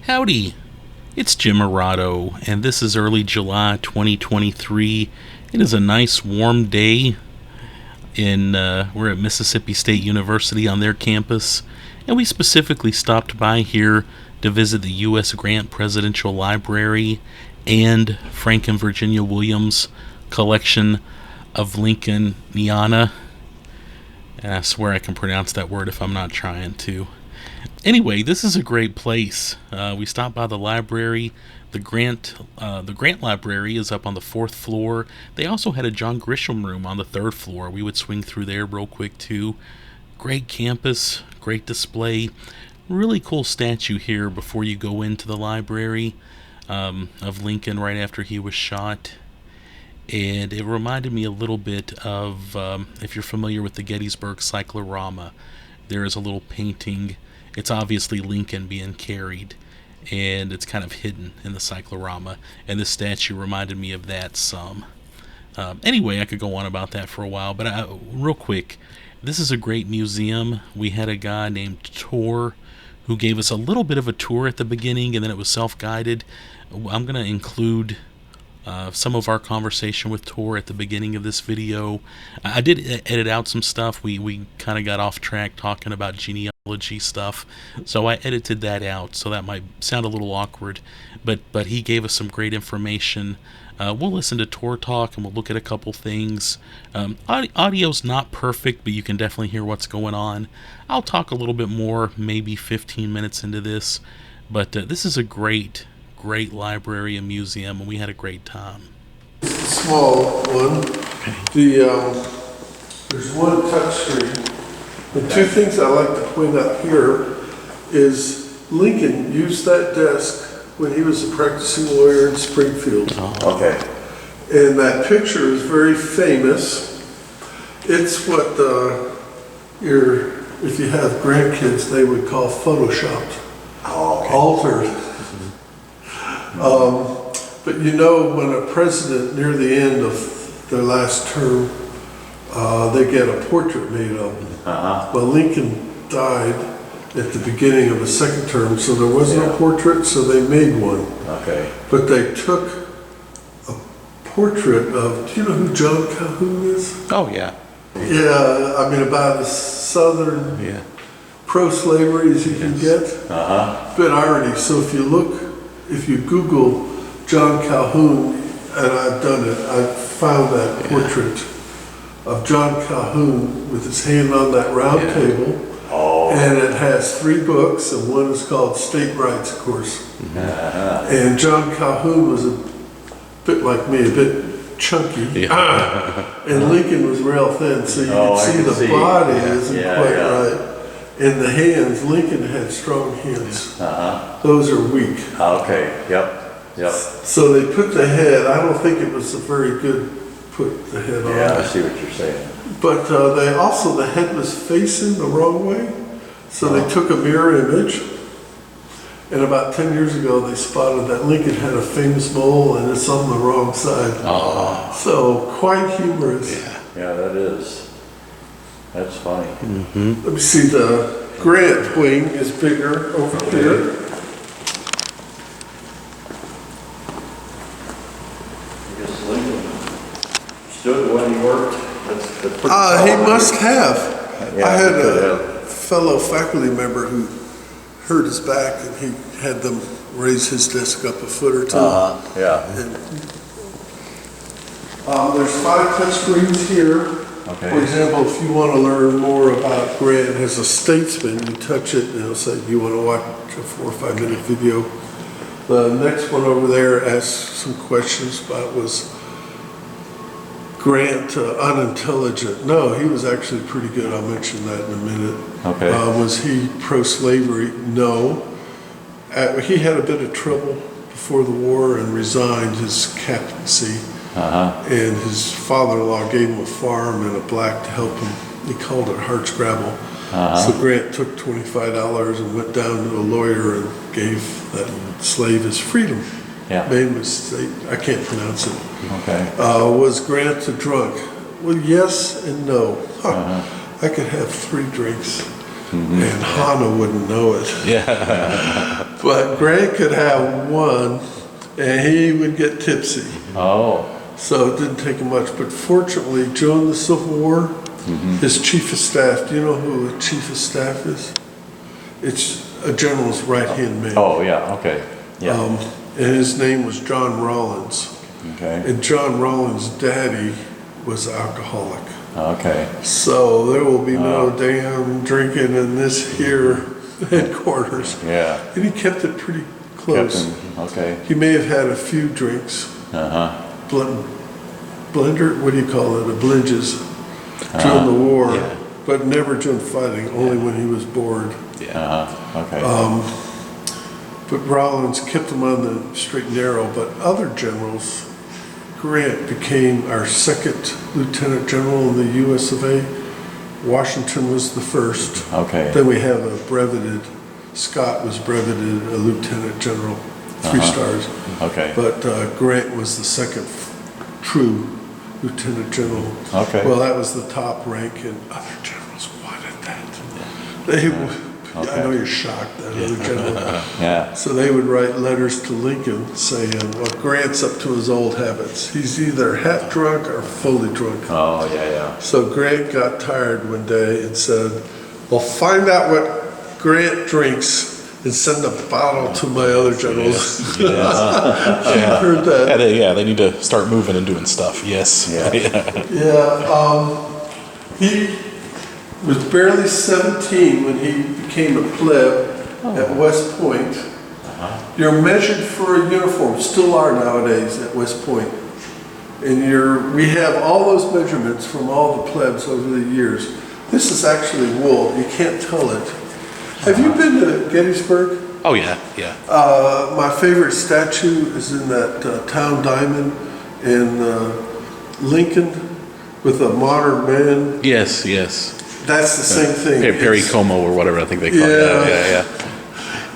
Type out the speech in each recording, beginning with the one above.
Howdy, it's Jim Arado, and this is early July 2023. It is a nice warm day we're at Mississippi State University on their campus, and we specifically stopped by here to visit the U.S. Grant Presidential Library and Frank and Virginia Williams collection of Lincolniana. And I swear I can pronounce that word if I'm not trying to. Anyway, this is a great place. We stopped by the library. The Grant Library is up on the 4th floor. They also had a John Grisham room on the 3rd floor. We would swing through there real quick too. Great campus, great display. Really cool statue here before you go into the library of Lincoln right after he was shot. And it reminded me a little bit of, if you're familiar with the Gettysburg Cyclorama, there is a little painting. It's obviously Lincoln being carried, and it's kind of hidden in the cyclorama, and this statue reminded me of that some. Anyway, I could go on about that for a while, but real quick, this is a great museum. We had a guy named Tor who gave us a little bit of a tour at the beginning, and then it was self-guided. I'm going to include some of our conversation with Tor at the beginning of this video. I did edit out some stuff. We kind of got off track talking about genealogy stuff, so I edited that out, so that might sound a little awkward, but he gave us some great information. We'll listen to Tor talk, and we'll look at a couple things. Audio's not perfect, but you can definitely hear what's going on. I'll talk a little bit more, maybe 15 minutes into this, but this is a great library and museum, and we had a great time. Small one. There's one touch screen. The two things I like to point out here is Lincoln used that desk when he was a practicing lawyer in Springfield. Oh. Okay. And that picture is very famous. It's what if you have grandkids, they would call photoshopped, altered. But you know, when a president near the end of their last term, they get a portrait made of him. Well, Lincoln died at the beginning of his second term, so there was no portrait, so they made one. Okay. But they took a portrait of, do you know who John Calhoun is? Oh, yeah. Yeah, I mean, about as southern pro-slavery as you can get. Bit irony. So if you Google John Calhoun, and I've done it, I found that portrait of John Calhoun with his hand on that round table. And it has 3 books, and one is called State Rights, of course. And John Calhoun was a bit like me, a bit chunky. And Lincoln was real thin, so you could see the body isn't quite right. And the hands, Lincoln had strong hands. Those are weak. Okay, yep. So they put the head, I don't think it was a very good put the head on. Yeah, I see what you're saying. But the head was facing the wrong way. So they took a mirror image, and about 10 years ago they spotted that Lincoln had a famous mole and it's on the wrong side. So quite humorous. Yeah, that is. That's funny. Let me see, the Grant wing is bigger over here. I guess Lincoln stood when he worked. That's pretty He must have. Yeah, I had he could a fellow faculty member who hurt his back, and he had them raise his desk up a foot or two. And, there's 5 touch screens here. Okay. For example, if you want to learn more about Grant as a statesman, you touch it and it'll say, do you want to watch a 4 or 5 minute video? The next one over there asks some questions about, was Grant unintelligent? No, he was actually pretty good. I'll mention that in a minute. Okay. Was he pro-slavery? No. He had a bit of trouble before the war and resigned his captaincy. And his father-in-law gave him a farm and a black to help him. He called it hardscrabble. So Grant took $25 and went down to a lawyer and gave that slave his freedom. Made a mistake. I can't pronounce it. Okay. Was Grant a drunk? Well, yes and no. I could have 3 drinks. and Hanna wouldn't know it. Yeah. But Grant could have one, and he would get tipsy. Oh, So it didn't take him much. But fortunately, during the Civil War, his chief of staff, do you know who a chief of staff is? It's a general's right-hand man. oh, yeah, okay, yeah, And his name was John Rawlins. okay, And John Rawlins' daddy was alcoholic. okay, So there will be no damn drinking in this here headquarters. yeah. And he kept it pretty close. Captain, okay, He may have had a few drinks, uh-huh, blender, what do you call it, a blinges, during the war, yeah. but never during fighting, only when he was bored. uh-huh, okay. But Rawlins kept him on the straight and narrow, but other generals, Grant became our second lieutenant general in the US of A. Washington was the first. Okay. Then we have a breveted, Scott was breveted a lieutenant general, 3 stars. Okay. But Grant was the second true lieutenant general. Okay. Well, that was the top rank, and other generals wanted that. They would, I know you're shocked, that other general. Yeah, So they would write letters to Lincoln saying, well, Grant's up to his old habits. He's either half drunk or fully drunk. oh, yeah, yeah. So Grant got tired one day and said, well, find out what Grant drinks and send a bottle to my other generals. I heard that. They need to start moving and doing stuff. Yes. Yeah. Yeah, he was barely 17 when he became a pleb at West Point. You're measured for a uniform, still are nowadays at West Point. And we have all those measurements from all the plebs over the years. This is actually wool, you can't tell it. Have you been to Gettysburg? Oh yeah, yeah. My favorite statue is in that town diamond in Lincoln with a modern man. Yes, yes. That's the same thing. Perry It's- Como or whatever I think they call it. Yeah. Yeah.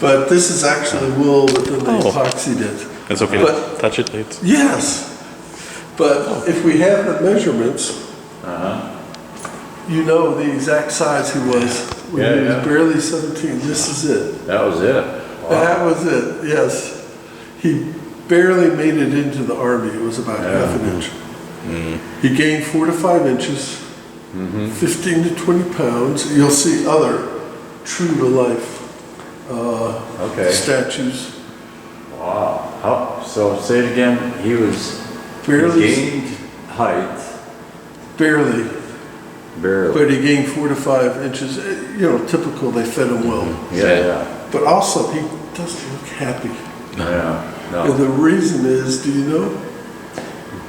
But this is actually wool, but then they Oh. epoxied it. That's okay But- to touch it. It's, Yes, but if we have the measurements, you know the exact size he was when Yeah, he was yeah. barely 17. This is it. That was it. That was it, yes. He barely made it into the army. It was about half an inch. He gained 4 to 5 inches, 15 to 20 pounds. You'll see other true to life Okay. statues. Wow. So say it again, he Barely, gained height, barely, barely. but he gained 4 to 5 inches. You know, typical, they fed him well. Yeah, But also, he doesn't look happy. yeah, And no. the reason is, do you know?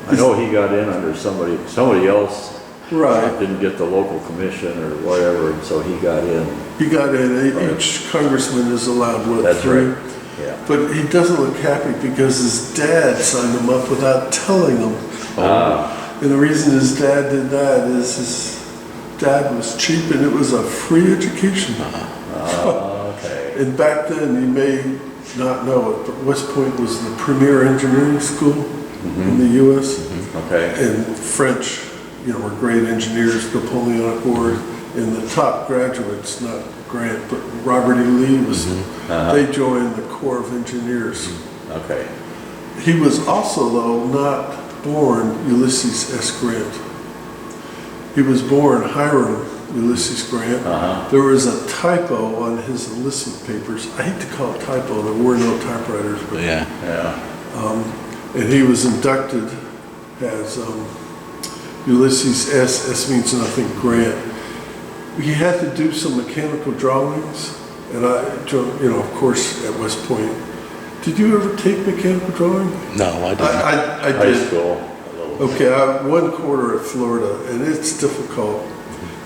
I know he got in under somebody else Right. didn't get the local commission or whatever, and so he got in. He got in, each congressman is allowed, what, That's 3? right. Yeah. But he doesn't look happy because his dad signed him up without telling him. And the reason his dad did that is his dad was cheap and it was a free education. Okay. And back then, you may not know it, but West Point was the premier engineering school in the U.S. Okay. And French, were great engineers, Napoleonic War, and the top graduates, not Grant, but Robert E. Lee was, they joined the Corps of Engineers. Okay. He was also, though, not born Ulysses S. Grant. He was born Hiram Ulysses Grant. There was a typo on his enlistment papers. I hate to call it typo, there were no typewriters, but yeah. and he was inducted as Ulysses S means nothing, Grant. He had to do some mechanical drawings, and of course, at West Point. Did you ever take mechanical drawing? No, I didn't. I High did. school. Okay, I 1 quarter at Florida, and it's difficult.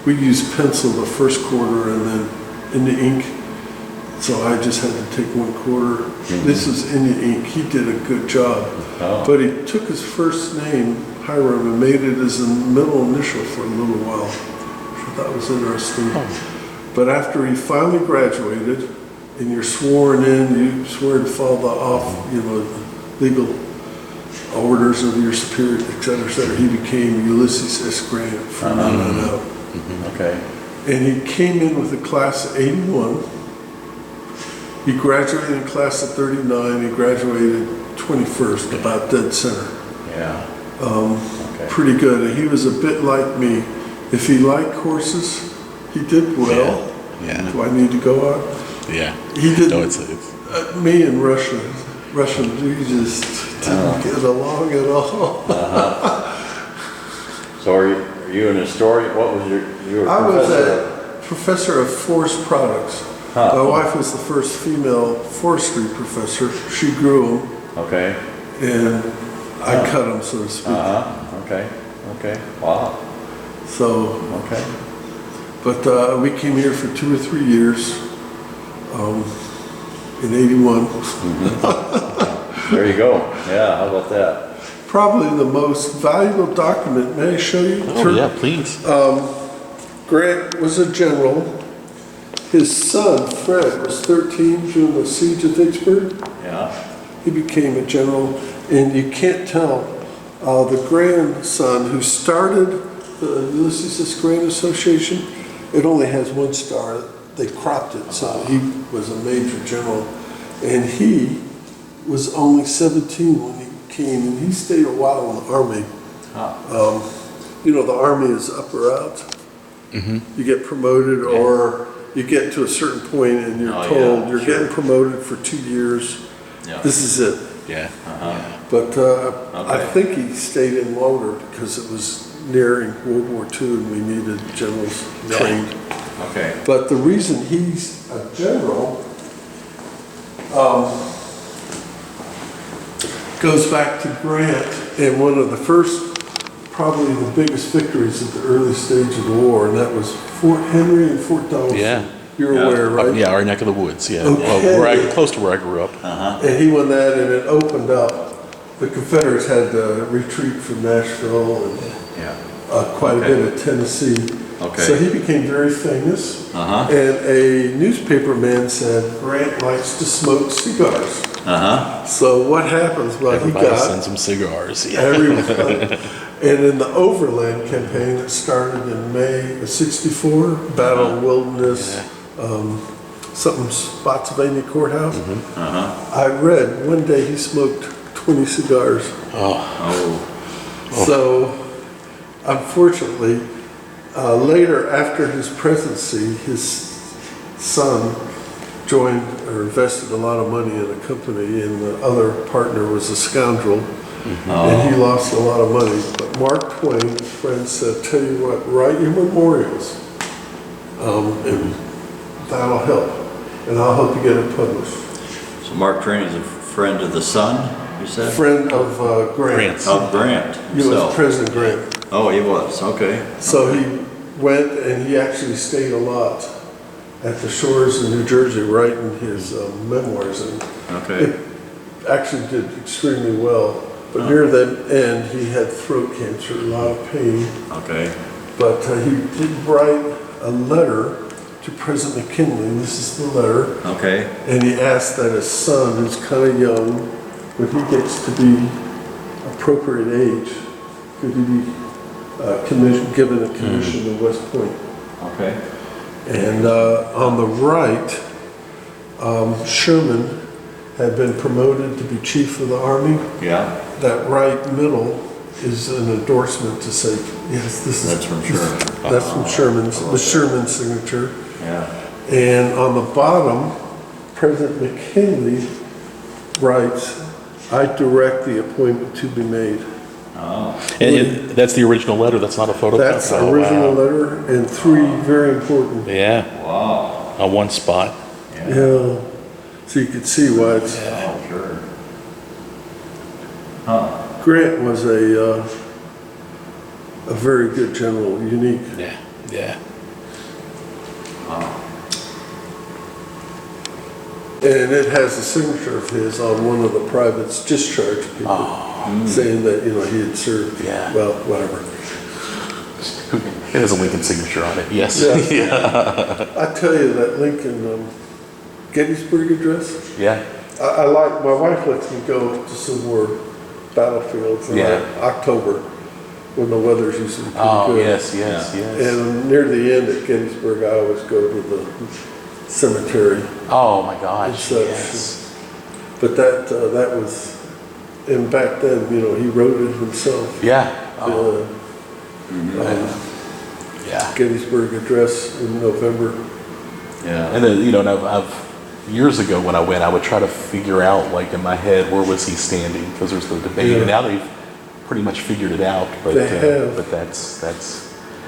We used pencil the first quarter and then in the ink. So I just had to take 1 quarter. This is in the ink. He did a good job. Oh. But he took his first name, Hiram, and made it as a middle initial for a little while, which I thought was interesting. But after he finally graduated, and you're sworn in, you swear to follow the legal orders of your superior, et cetera, he became Ulysses S. Grant from then on out. Okay. And he came in with a class of 81. He graduated in class of 39. He graduated 21st, about dead center. Yeah. Okay. Pretty good. And he was a bit like me. If he liked horses, he did well. Yeah. Do I need to go on? Yeah. He did. No, it's Me and Russian, we just didn't get along at all. So are you an historian? What was you were a I was professor? a professor of forest products. Huh. My wife was the first female forestry professor. She grew them, Okay. and I cut them, so to speak. Okay. Okay. Wow. So, Okay. but we came here for 2 or 3 years in 81. There you go. Yeah. How about that? Probably the most valuable document. May I show you? Oh, yeah, please. Grant was a general. His son, Fred, was 13 during the siege of Vicksburg. Yeah. He became a general, and you can't tell. The grandson who started the Ulysses S. Grant Association, it only has 1 star. They cropped it, so he was a major general. And he was only 17 when he came, and he stayed a while in the Army. You know, the Army is up or out. You get promoted, or you get to a certain point and you're told you're getting promoted for 2 years. Yeah. This is it. Yeah. But I think he stayed in longer because it was nearing World War II and we needed generals trained. Okay. But the reason he's a general goes back to Grant, and one of the first, probably the biggest victories at the early stage of the war, and that was Fort Henry and Fort Donelson. Yeah. You're aware, right? Yeah, our neck of the woods. Yeah. Okay. Well, close to where I grew up. And he won that, and it opened up. The Confederates had to retreat from Nashville and Yeah. quite a bit of Tennessee. Okay. So he became very famous. And a newspaper man said, Grant likes to smoke cigars. So what happens? Well, Everybody he got sends some cigars. Yeah. everyone. And in the Overland campaign that started in May of '64, Battle of Wilderness, something Spotsylvania Courthouse, I read one day he smoked 20 cigars. So, unfortunately, later after his presidency, his son joined or invested a lot of money in a company, and the other partner was a scoundrel, and he lost a lot of money. But Mark Twain, his friend, said, tell you what, write your memorials, and that'll help, and I'll help you get it published. So Mark Twain is a friend of the son, you said? Friend of Grant. Of Grant He was himself. President Grant. Oh, he was. Okay. So he went, and he actually stayed a lot at the shores in New Jersey writing his memoirs, and Okay. it actually did extremely well. But near the end, he had throat cancer, a lot of pain. Okay. But he did write a letter to President McKinley. This is the letter. Okay. And he asked that his son, who's kind of young, when he gets to be appropriate age, could he be given a commission to West Point. Okay. And on the right, Sherman had been promoted to be chief of the army. Yeah. That right middle is an endorsement to say, yes, this is. That's from Sherman. That's from Sherman's, the Sherman signature. Yeah. And on the bottom, President McKinley writes, I direct the appointment to be made. Oh. And that's the original letter. That's not a photocopy. That's the original letter, and 3 very important. Yeah. Wow. On one spot. Yeah. So you could see why it's. Oh, sure. Huh. Grant was a very good general, unique. Yeah. Yeah. And it has a signature of his on one of the privates discharge people, saying that, you know, he had served. Yeah. Well, whatever. It has a Lincoln signature on it. Yes. Yeah. I tell you that Lincoln Gettysburg Address. Yeah. I like. My wife lets me go to some more battlefields in October, when the weather's usually pretty Oh, good. yes, yes, yes. And near the end at Gettysburg, I always go to the cemetery. Oh, my gosh, It's such- yes. But that was, and back then, he wrote it himself. Yeah. The Oh, yeah. Gettysburg Address in November. Yeah. And then, and I've years ago when I went, I would try to figure out, like in my head, where was he standing? Because there's the debate. Yeah. And now they've pretty much figured it out. But They have. but that's.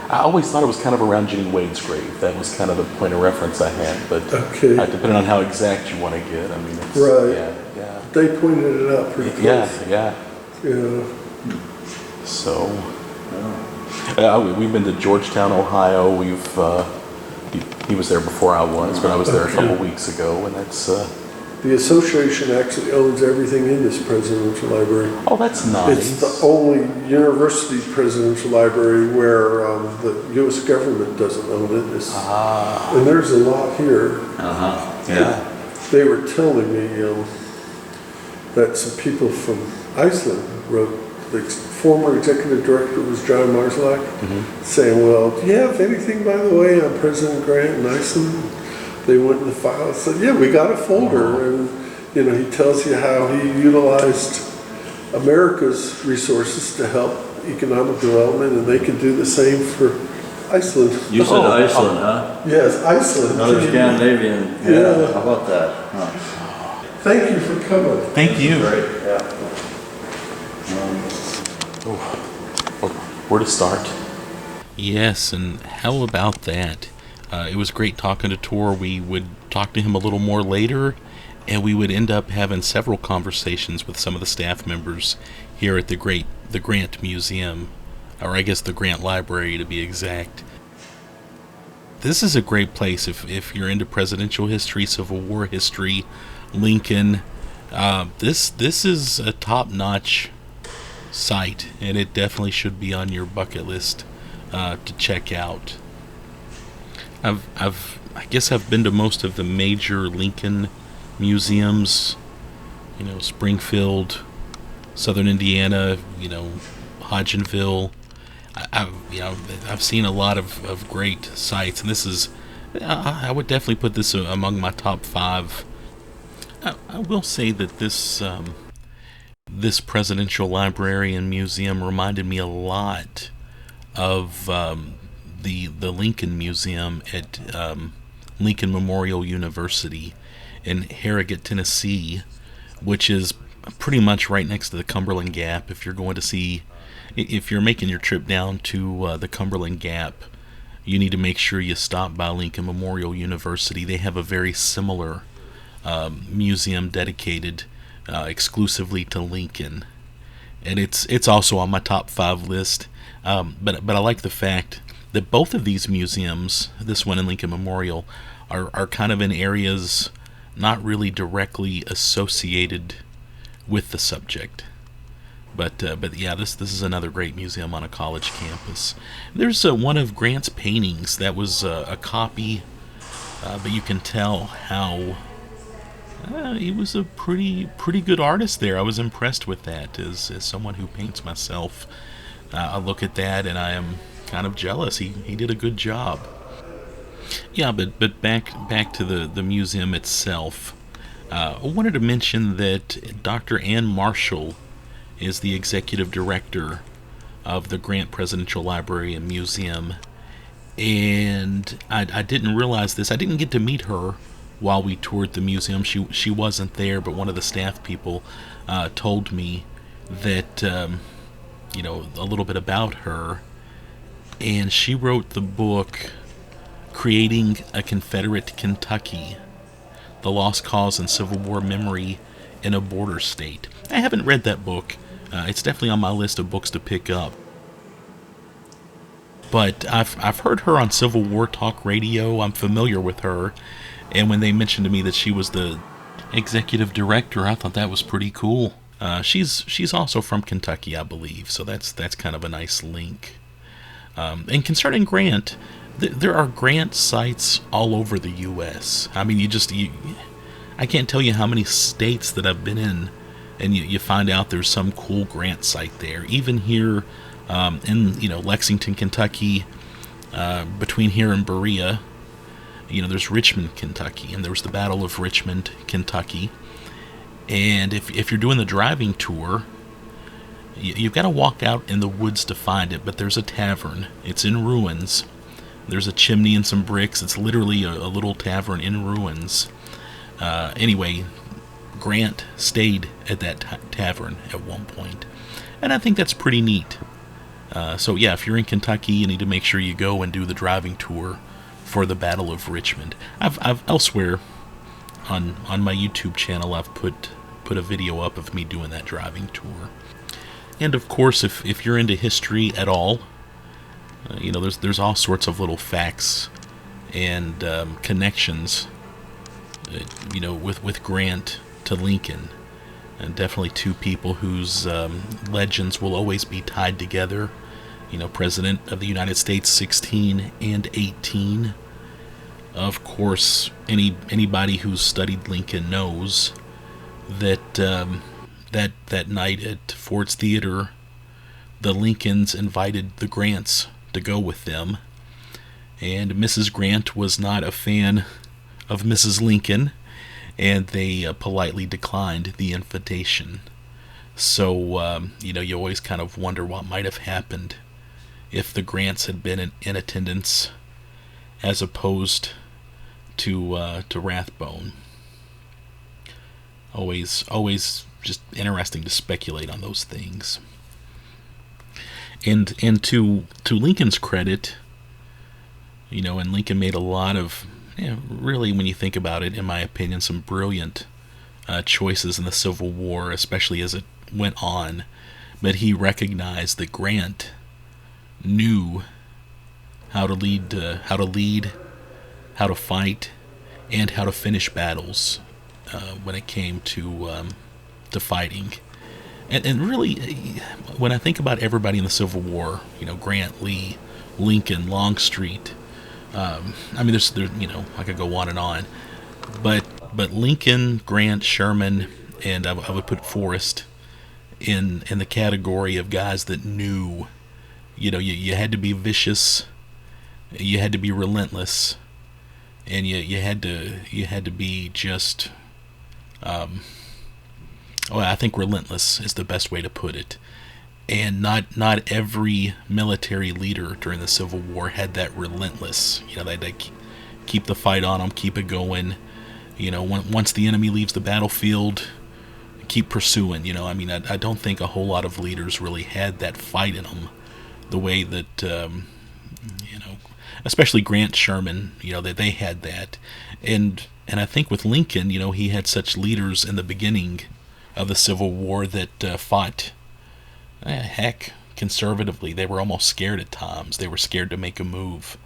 I always thought it was kind of around Jenny Wade's grave. That was kind of the point of reference I had. But Okay. depending on how exact you want to get, I mean, it's, Right. yeah, They pointed it out pretty yeah, close. yeah. Yeah. So we've been to Georgetown, Ohio. He was there before I was, but I was there a couple weeks ago, and that's. The association actually owns everything in this presidential library. Oh, that's nice. It's the only university presidential library where the U.S. government doesn't own it. And there's a lot here. Yeah. They were telling me that some people from Iceland wrote, the former executive director was John Marslack, saying, well, do you have anything, by the way, on President Grant in Iceland? They went in the file and said, yeah, we got a folder. And, he tells you how he utilized America's resources to help economic development, and they can do the same for Iceland. You said Iceland, huh? Yes, Iceland. Another Scandinavian. Yeah. How about that? Huh. Thank you for coming. Thank you. Great, yeah. Where to start? Yes, and how about that? It was great talking to Tor. We would talk to him a little more later, and we would end up having several conversations with some of the staff members here at the Grant Museum, or I guess the Grant Library to be exact. This is a great place if you're into presidential history, Civil War history, Lincoln. This is a top-notch site, and it definitely should be on your bucket list to check out. I guess I've been to most of the major Lincoln museums, Springfield, Southern Indiana, Hodgenville. I've seen a lot of great sites, and this is, I would definitely put this among my top 5. I will say that this presidential library and museum reminded me a lot of the Lincoln Museum at Lincoln Memorial University in Harrogate, Tennessee, which is pretty much right next to the Cumberland Gap. If you're making your trip down to the Cumberland Gap, you need to make sure you stop by Lincoln Memorial University. They have a very similar museum dedicated exclusively to Lincoln, and it's also on my top 5 list. But I like the fact that both of these museums, this one and Lincoln Memorial, are kind of in areas not really directly associated with the subject. But yeah, this is another great museum on a college campus. There's one of Grant's paintings that was a copy, but you can tell how he was a pretty good artist there. I was impressed with that as someone who paints myself. I look at that and I am kind of jealous. He did a good job. Yeah, but back to the museum itself. I wanted to mention that Dr. Ann Marshall is the executive director of the Grant Presidential Library and Museum, and I didn't realize this. I didn't get to meet her while we toured the museum. She wasn't there, but one of the staff people told me that a little bit about her, and she wrote the book Creating a Confederate Kentucky: The Lost Cause and Civil War Memory in a Border State. I haven't read that book. It's definitely on my list of books to pick up. But I've heard her on Civil War Talk Radio. I'm familiar with her. And when they mentioned to me that she was the executive director, I thought that was pretty cool. She's also from Kentucky, I believe. So that's kind of a nice link. And concerning Grant, there are Grant sites all over the U.S. I mean, I can't tell you how many states that I've been in, and you find out there's some cool Grant site there. Even here In Lexington, Kentucky, between here and Berea, there's Richmond, Kentucky, and there was the Battle of Richmond, Kentucky. And if you're doing the driving tour, you've got to walk out in the woods to find it, but there's a tavern. It's in ruins. There's a chimney and some bricks. It's literally a little tavern in ruins. Anyway, Grant stayed at that tavern at one point, and I think that's pretty neat. So yeah, if you're in Kentucky, you need to make sure you go and do the driving tour for the Battle of Richmond. I've elsewhere on my YouTube channel, I've put a video up of me doing that driving tour. And of course, if you're into history at all, there's all sorts of little facts and connections, with Grant to Lincoln, and definitely two people whose legends will always be tied together. President of the United States 16 and 18. Of course, anybody who's studied Lincoln knows that that night at Ford's Theater, the Lincolns invited the Grants to go with them, and Mrs. Grant was not a fan of Mrs. Lincoln, and they politely declined the invitation. So, you always kind of wonder what might have happened if the Grants had been in attendance as opposed to Rathbone. Always just interesting to speculate on those things. And to Lincoln's credit, and Lincoln made a lot of, really, when you think about it, in my opinion, some brilliant choices in the Civil War, especially as it went on. But he recognized that Grant knew how to lead, how to fight, and how to finish battles when it came to fighting. And really, when I think about everybody in the Civil War, Grant, Lee, Lincoln, Longstreet, there's I could go on and on, but Lincoln, Grant, Sherman, and I would put Forrest in the category of guys that knew, you had to be vicious, you had to be relentless, and you had to be just, I think relentless is the best way to put it. And not every military leader during the Civil War had that relentless. They keep the fight on them, keep it going. Once the enemy leaves the battlefield, keep pursuing. I don't think a whole lot of leaders really had that fight in them, the way that especially Grant, Sherman. That they had that, and I think with Lincoln, he had such leaders in the beginning of the Civil War that fought. Conservatively, they were almost scared at times. They were scared to make a move.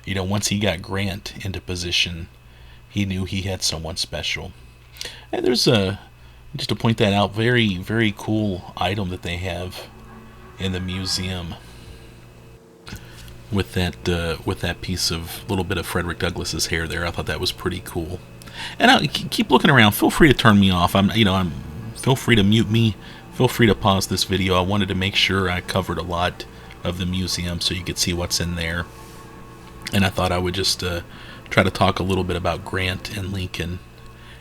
Once he got Grant into position, he knew he had someone special. And there's just to point that out, very, very cool item that they have in the museum with that piece of little bit of Frederick Douglass's hair there. I thought that was pretty cool. And I keep looking around. Feel free to turn me off. Feel free to mute me. Feel free to pause this video. I wanted to make sure I covered a lot of the museum so you could see what's in there. And I thought I would just try to talk a little bit about Grant and Lincoln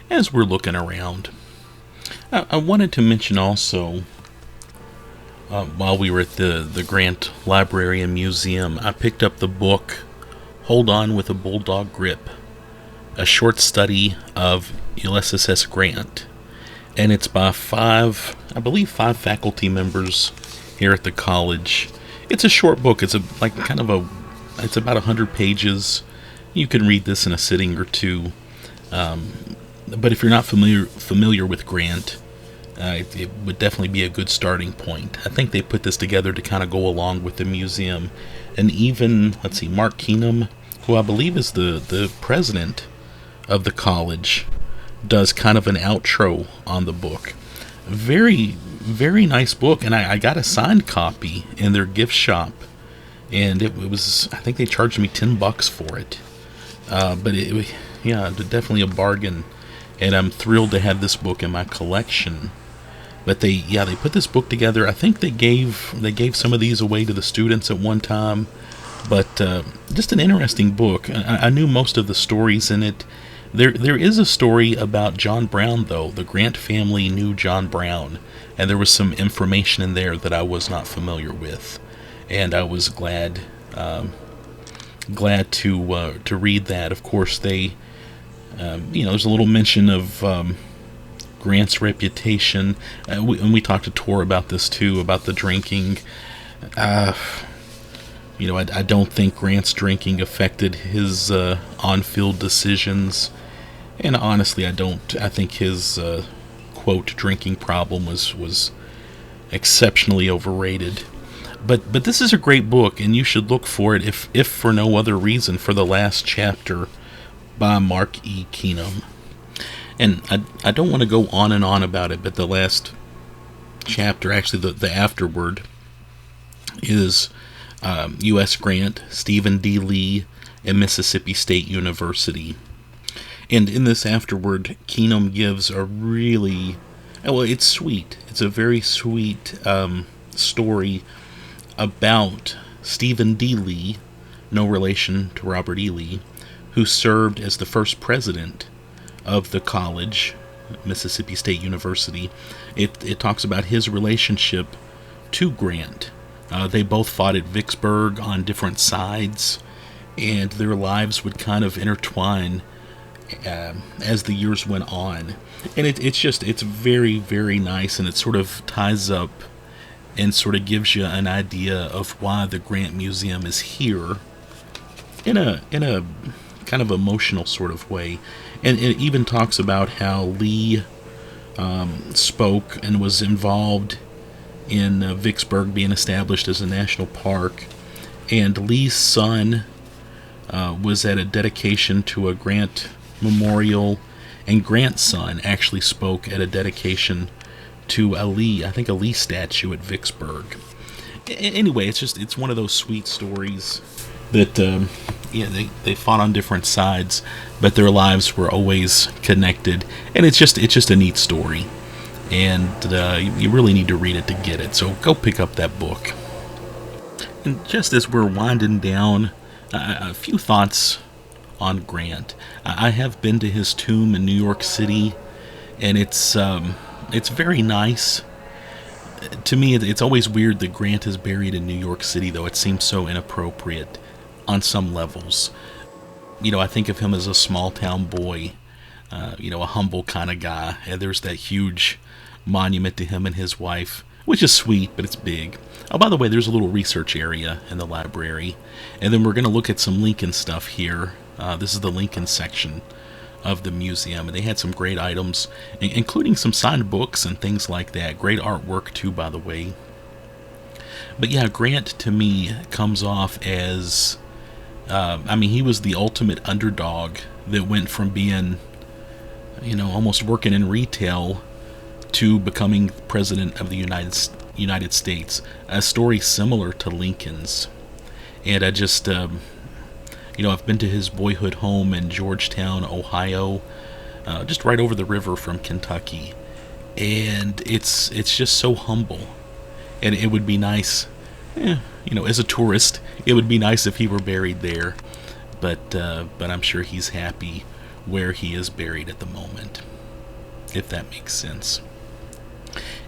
as we're looking around. I wanted to mention also, while we were at the Grant Library and Museum, I picked up the book Hold On with a Bulldog Grip, a short study of Ulysses S. Grant. And it's by five faculty members here at the college. It's a short book. It's it's about 100 pages. You can read this in a sitting or two. But if you're not familiar with Grant, it would definitely be a good starting point. I think they put this together to kind of go along with the museum. And even, Mark Keenum, who I believe is the president of the college, does kind of an outro on the book. Very, very nice book, and I got a signed copy in their gift shop, and it was, I think they charged me $10 for it. But it definitely a bargain, and I'm thrilled to have this book in my collection. But they put this book together. I think they gave some of these away to the students at one time. But just an interesting book. I knew most of the stories in it. There is a story about John Brown, though. The Grant family knew John Brown, and there was some information in there that I was not familiar with, and I was glad to read that. Of course, there's a little mention of Grant's reputation, and we talked to Tor about this too, about the drinking. I don't think Grant's drinking affected his on-field decisions, and honestly, I think his quote drinking problem was exceptionally overrated. But this is a great book, and you should look for it if for no other reason for the last chapter by Mark E. Keenum. And I don't want to go on and on about it, but the last chapter, actually the afterword, is U.S. Grant, Stephen D. Lee, and Mississippi State University. And in this afterword, Keenum gives a really, it's sweet. It's a very sweet story about Stephen D. Lee, no relation to Robert E. Lee, who served as the first president of the college, Mississippi State University. It talks about his relationship to Grant. They both fought at Vicksburg on different sides, and their lives would kind of intertwine as the years went on. And it's very, very nice, and it sort of ties up and sort of gives you an idea of why the Grant Museum is here in a kind of emotional sort of way. And it even talks about how Lee spoke and was involved in Vicksburg being established as a national park. And Lee's son was at a dedication to a Grant memorial, and Grant's son actually spoke at a dedication to a Lee statue at Vicksburg. Anyway, it's one of those sweet stories that they fought on different sides, but their lives were always connected, and it's just a neat story, and you really need to read it to get it. So go pick up that book. And just as we're winding down, a few thoughts on Grant. I have been to his tomb in New York City, and it's very nice. To me, it's always weird that Grant is buried in New York City, though. It seems so inappropriate on some levels. I think of him as a small town boy, a humble kind of guy, and there's that huge monument to him and his wife, which is sweet, but it's big. Oh, by the way, there's a little research area in the library, and then we're going to look at some Lincoln stuff here. This is the Lincoln section of the museum, and they had some great items, including some signed books and things like that. Great artwork too, by the way. But yeah, Grant to me comes off as he was the ultimate underdog that went from being almost working in retail to becoming president of the United States. A story similar to Lincoln's. And I just I've been to his boyhood home in Georgetown, Ohio, just right over the river from Kentucky, and it's just so humble. And it would be nice, as a tourist, it would be nice if he were buried there, but I'm sure he's happy where he is buried at the moment, if that makes sense.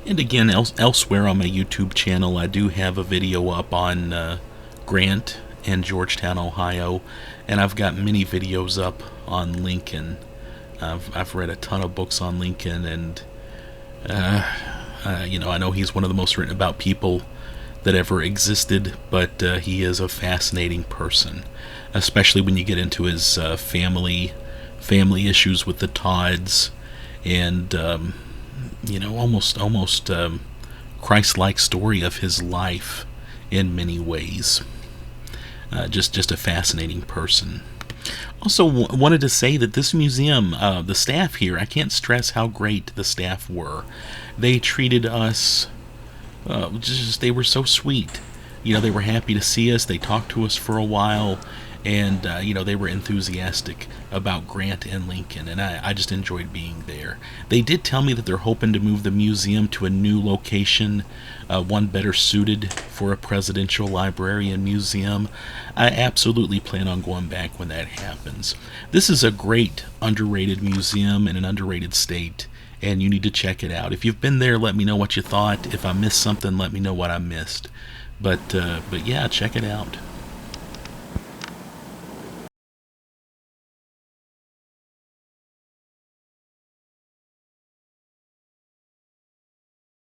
And again, elsewhere on my YouTube channel, I do have a video up on Grant and Georgetown, Ohio, and I've got many videos up on Lincoln. I've read a ton of books on Lincoln, and I know he's one of the most written about people that ever existed, but he is a fascinating person, especially when you get into his family issues with the Todds, and almost Christ-like story of his life in many ways. Just a fascinating person. Also wanted to say that this museum, the staff here, I can't stress how great the staff were. They treated us, they were so sweet. They were happy to see us. They talked to us for a while, and they were enthusiastic about Grant and Lincoln, and I just enjoyed being there. They did tell me that they're hoping to move the museum to a new location, one better suited for a presidential library and museum. I absolutely plan on going back when that happens. This is a great underrated museum in an underrated state, and you need to check it out. If you've been there, let me know what you thought. If I missed something, let me know what I missed. But yeah, check it out.